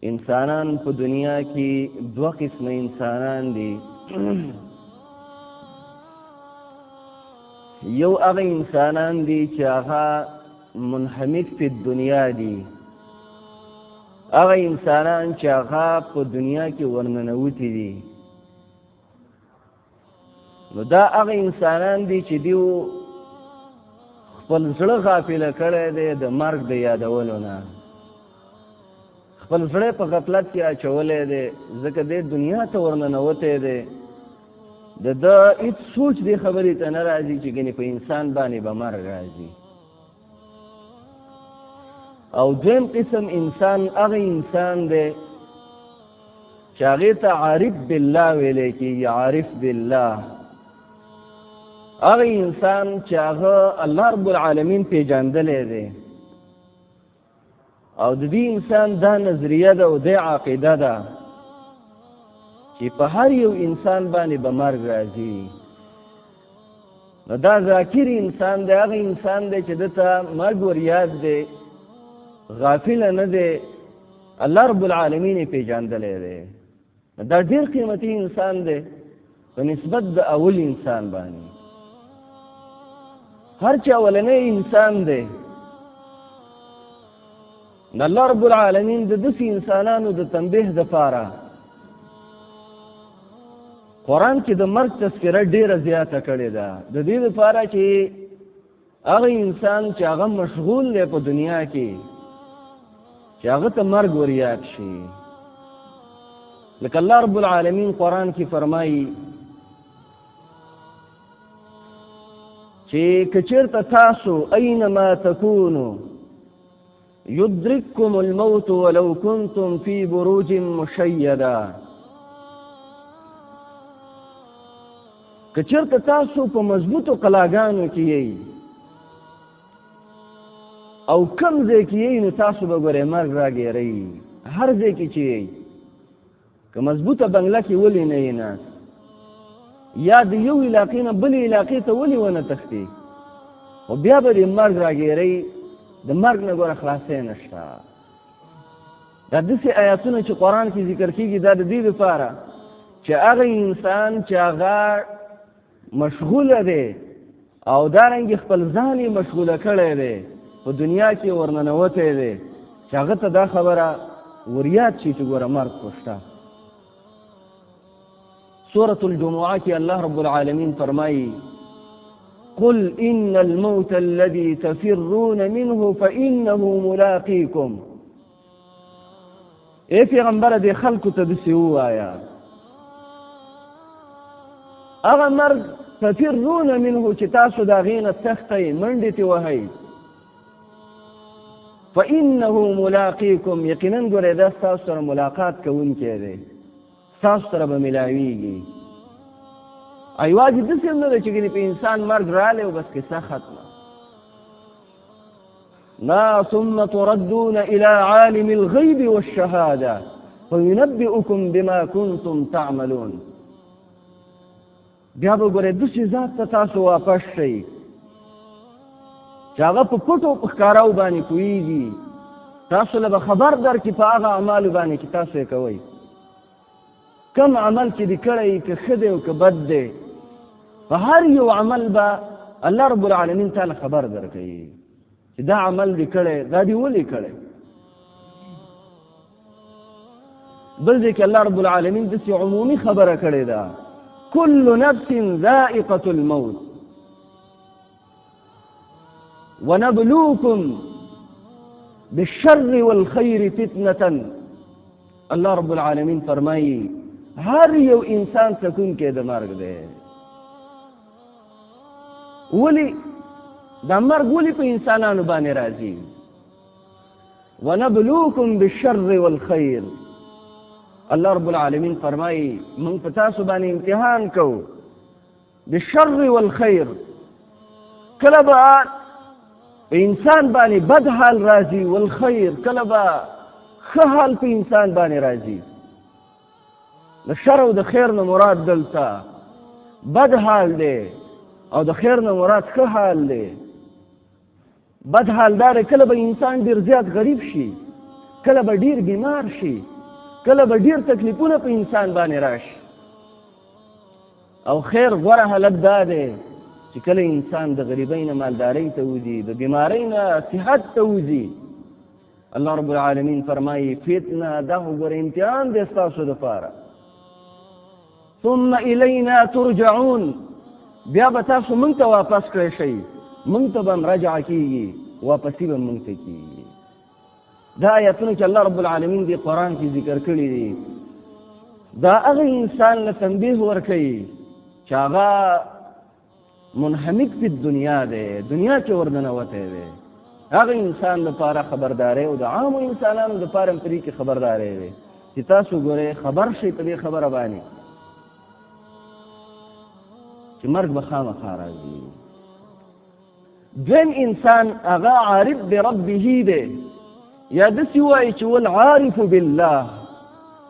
انسانان په دنیا کې دوه قسمه انسانان دي. یو هغه انسانان دي چې هغه منحمد په دنیا دي، هغه انسانان چې هغه په دنیا کې ورننوتي دي. نو دا هغه انسانان دي چې دیو خپل زړه غافله کړی دی د مرګ د یادولو نه، خپل زړه په غفلت کې اچولی دی، ځکه دی دنیا ته ورننوتی دی. د ده هېڅ سوچ دې خبرې ته نه راځي چې ګنې په انسان باندې به مرګ راځي. او دویم قسم انسان هغه انسان دی چې هغې ته عارف بالله ویلی کېږي. عارف بالله هغه انسان چې هغه الله رب العالمین پیژندلی دی، او د دې انسان دا نظریه ده او دا عقیده ده چې په هر یو انسان باندې به مرګ راځي. نو دا ذاکر انسان دی، هغه انسان دی چې ده ته مرګ ور یاد دی، غافله نه دی، الله رب العالمین یې پیژندلی دی. دا ډېر قیمتي انسان دی په نسبت د اول انسان باندې. هر چې اولنی انسان دی، د الله رب العالمین د داسې انسانانو د تنبیه دپاره قرآن کې د مرګ تذکره ډېره زیاته کړې ده، د دې دپاره چې هغه انسان چې هغه مشغول دی په دنیا کې چې هغه ته مرګ ور یاد شي. لکه الله رب العالمین قرآن کې فرمایي چې که چېرته تاسو اینما تکونو یدرککم الموت ولو کنتم فی بروج مشیده. که چېرته تاسو په مضبوطو قلاګانو کې یئ او کم ځای کې یئ، نو تاسو به ګورئ مرګ راګیرئ. هر ځای کې چې یئ، که مضبوطه بنګله کې ولې نه یې ناست، یا د یو علاقې نه بلې علاقې ته ولې ونه تښتې، خو بیا به دې مرګ راګیرئ. د مرګ نه ګوره خلاصی نشته. دا داسې آیاتونه چې قرآن کې ذکر کېږي، دا د دې دپاره چې هغه انسان چې هغه مشغوله دی او دارنګې خپل ځان یې مشغوله کړی دی، په دنیا کې ورننوتی دی، چې هغه ته دا خبره وریاد شي چې ګوره مرګ خو شته. سورة الجمعه کې الله رب العالمین فرمایي قل ان الموت الذي تفرون منه فانه ملاقيكم. اے پیغمبر دې خلکو ته داسې ووایه، هغه مرګ تفرون منه چې تاسو د هغې نه تښتئ، منډې ترې وهئ، فانه ملاقيكم، یقینا ګورئ دا ستاسو سره ملاقات کوونکی دی، ستاسو سره به ملاویږي. ایواجې داسې هم نه ده چې ګنې په انسان مرګ رالی او بس کیسه ختمه. لا ثم تردون الى عالم الغیب والشهاده فینبئکم بما کنتم تعملون. بیا به ګورئ داسې ذات ته تاسو واپس شئ چې هغه په پټو په ښکاراو باندې پوهېږي، تاسو له به خبر درکړي په هغه اعمالو باندې چې تاسو یې کوئ. کم عمل چې دې کړی که ښه دی او که بد دی، په هر یو عمل به الله رب العالمین تعالی خبر درکوي چې دا عمل دې کړی، دا دې ولې کړی. بل ځای کې الله رب العالمین داسې عمومي خبره کړې ده، كل نفس ذائقة الموت ونبلوكم بالشر والخير فتنة. الله رب العالمین فرمایي هر یو انسان سکون کې د مرګ دی. ولی دا مرګ ولی په انسانانو باندې راځي؟ ونبلوكم بالشر والخير. الله رب العالمین فرمایي موږ په تاسو باندې امتحان کوو بالشر والخير. کله به په انسان باندې بد حال راځي، والخير کله به ښه حال په انسان باندې راځي. د شر او د خیر نه مراد دلته بد حال دی او د خیر نه مراد ښه حال دی. بد حال دا دی کله به انسان ډېر زیات غریب شي کله به ډیر بیمار شي، کله به ډیر تکلیفونه په انسان باندې راشي. او خیر غوره حالت دا دی چې کله انسان د غریبۍ نه مالدارۍ ته وځي، د بیمارۍ نه صحت ته وځي. الله رب العالمین فرمایي فتنه دا وګوره امتحان دی ستاسو دپاره. ثم الینا ترجعون، بیا به تاسو موږ ته واپس کړی شئ، موږ ته به هم رجعه کېږي، واپسي به موږ ته کېږي. دا آیتونه چې الله رب العالمین دی قرآن کې ذکر کړي دي، دا هغه انسان له تنبیه ورکوي چې هغه منحمق فی الدنیا دی، دنیا کې ورننوتی دی. هغه انسان لپاره خبرداری او د عامو انسانانو لپاره هم پرې کې خبرداری دی چې تاسو ګورئ خبر شئ په دې خبره باندې چې مرګ به خامخا راځي. دویم انسان هغه عارف بربه دی، یا داسې وایي چې والعارف بالله،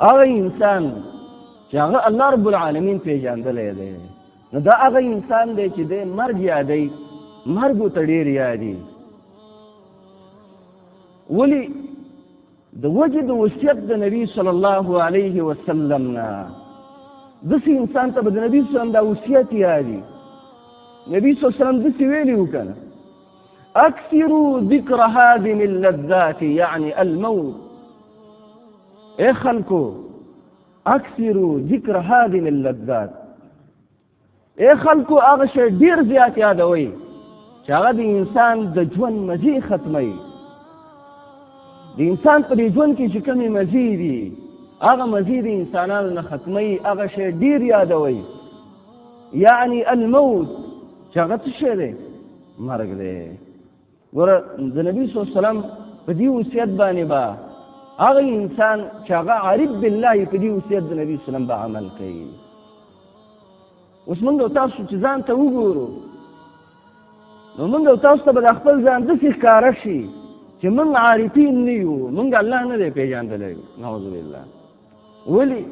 هغه انسان چې هغه الله رب العالمین پېژندلی دی، نو دا هغه انسان دی چې دی مرګ یادوي، مرګ ورته ډېر یادي. ولې؟ د وجې د وصیت د نبي صلی الله علیه وسلم نه داسې انسان ته به د نبي صلی الله علیه وسلم دا وصیت یادي. نبي صلی الله علیه وسلم داسې ویلي وو که نه، اکثروا ذکر هادم اللذات یعنی الموت. ای خلکو اکثروا ذکر هادم اللذات، ای خلکو هغه شی ډېر زیات یادوئ چې هغه د انسان د ژوند مزې ختموي. د انسان په دې ژوند کې چې کومې مزې دي، هغه مزې د انسانانو نه ختموي، هغه شی ډېر یادوئ. یعنی الموت، چې هغه څه شی دی؟ مرګ دی. ګوره د نبي صلی الله علیه وسلم په دې وصیت باندې به هغه انسان چې هغه عارف بالله په دې وصیت د نبي صلی الله علیه وسلم به عمل کوي. اوس موږ او تاسو چې ځان ته وګورو، نو موږ او تاسو ته به د خپل ځان داسې ښکاره شي چې موږ عارفین نه یو، موږ الله نه دی پېژندلی. نعوذ بالله. ولې؟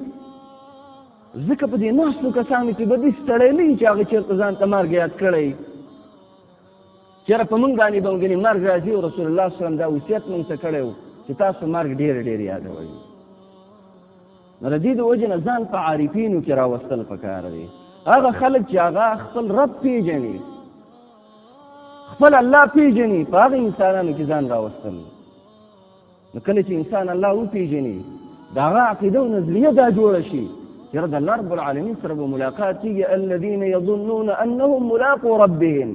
ځکه په دې ناستو کسانو کې به داسې سړی نه وي چې هغه چېرته ځان ته مرګ یاد کړی، چېرې په موږ باندې به ګنې مرګ راځي او رسول الله صلی الله علیه وسلم دا وصیت موږ ته کړی و چې تاسو مرګ ډېر ډېر یادوئ. نو د دې د وجې نه ځان په عارفینو کې راوستل پکار دی. هغه خلک چې هغه خپل رب پېژني، خپل الله پېژني، په هغه انسانانو کې ځان راوستل. نو کله چې انسان الله وپېژني، د هغه عقیده او نظریه دا جوړه شي چې د الله رب العالمین سره به ملاقات کېږي. الذین یظنون انهم ملاقو ربهم،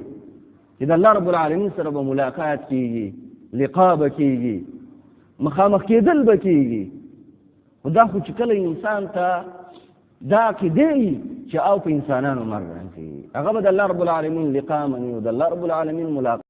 چې د الله رب العالمین سره به ملاقات کېږي، لقا به کېږي، مخامخ کېدل به کېږي. خو دا خو چې کله انسان ته دا عقیده وي چې او په انسانانو مرګ راځي، هغه به د الله رب العالمین لقا مني او د الله رب العالمین ملاقات